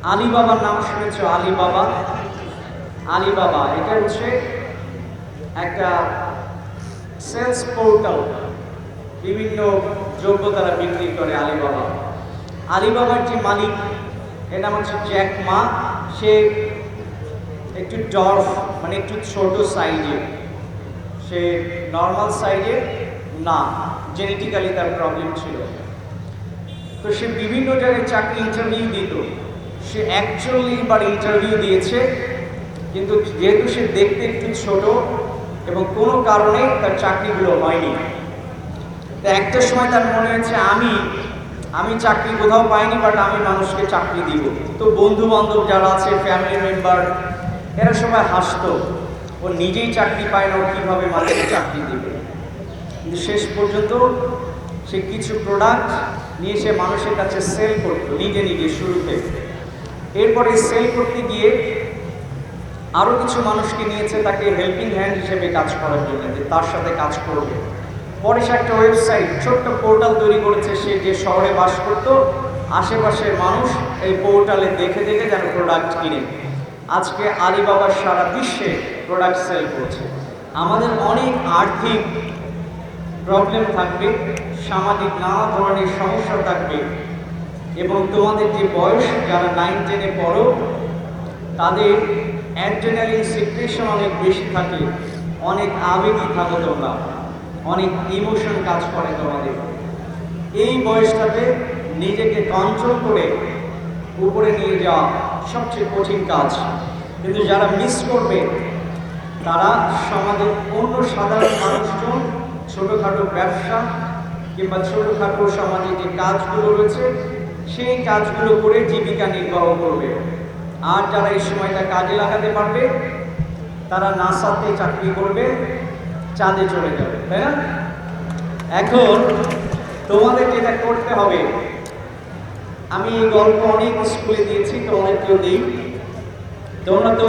আলিবাবার নাম শুনেছো? Alibaba, Alibaba এটা হচ্ছে একটা সেলস পোর্টাল, বিভিন্ন দ্রব্য তারা বিক্রি করে আলিবাবা। আলিবাবার যে মালিক, এর নাম হচ্ছে জ্যাক মা। সে একটু ডর্ফ, মানে একটু ছোট সাইজে, সে নর্মাল সাইজে না, জেনেটিক্যালি তার প্রবলেম ছিল। তো সে বিভিন্ন জায়গায় চাকরি ইন্টারভিউ দিত। সে 41 বার ইন্টারভিউ দিয়েছে, কিন্তু যেহেতু সে দেখতে একটু ছোট এবং কোনো কারণে তার চাকরিগুলো হয়নি। তো একটা সময় তার মনে হয়েছে আমি চাকরি কোথাও পাইনি, বাট আমি মানুষকে চাকরি দিব। তো বন্ধু বান্ধব যারা আছে, ফ্যামিলি মেম্বার, এরা সবাই হাসতো, ও নিজেই চাকরি পায় না, ও কীভাবে মানুষকে চাকরি দিবে। কিন্তু শেষ পর্যন্ত সে কিছু প্রোডাক্ট নিয়ে সে মানুষের কাছে সেল করতো নিজে নিজে শুরুতে। এরপরে সেল করতে গিয়ে আরও কিছু মানুষকে নিয়েছে তাকে হেল্পিং হ্যান্ড হিসেবে কাজ করার জন্য, যে তার সাথে কাজ করবে। পরে সে একটা ওয়েবসাইট, ছোট্ট পোর্টাল তৈরি করেছে। সে যে শহরে বাস করত, আশেপাশের মানুষ এই পোর্টালে দেখে দেখে যেন প্রোডাক্ট কিনে। আজকে আলিবাবার সারা বিশ্বে প্রোডাক্ট সেল করছে। আমাদের অনেক আর্থিক প্রবলেম থাকবে, সামাজিক নানা ধরনের সমস্যা থাকবে, এবং তোমাদের যে বয়স, যারা 9-10-এ পড়ো, তাদের অ্যাড্রেনালিন সিক্রেশন অনেক বেশি থাকে, অনেক আবেগী থাকো তোমরা, অনেক ইমোশন কাজ করে তোমাদের। এই বয়সটাতে নিজেকে কন্ট্রোল করে উপরে নিয়ে যাওয়া সবচেয়ে কঠিন কাজ। কিন্তু যারা মিস করবে, তারা সমাজের অন্য সাধারণ মানুষজন ছোটোখাটো ব্যবসা কিংবা ছোটোখাটো সমাজে যে কাজগুলো রয়েছে, সেই কাজগুলো করে জীবিকা নির্বাহ করবে। আর যারা এই সময়টা কাজে লাগাতে পারবে, তারা নাসাতে চাকরি করবে, চাঁদে চলে যাবে, তাই না? এখন তোমাদের যেটা করতে হবে, আমি এই গল্প অনেক স্কুলে দিয়েছি, তোমাদেরকেও দিই। তোমরা তো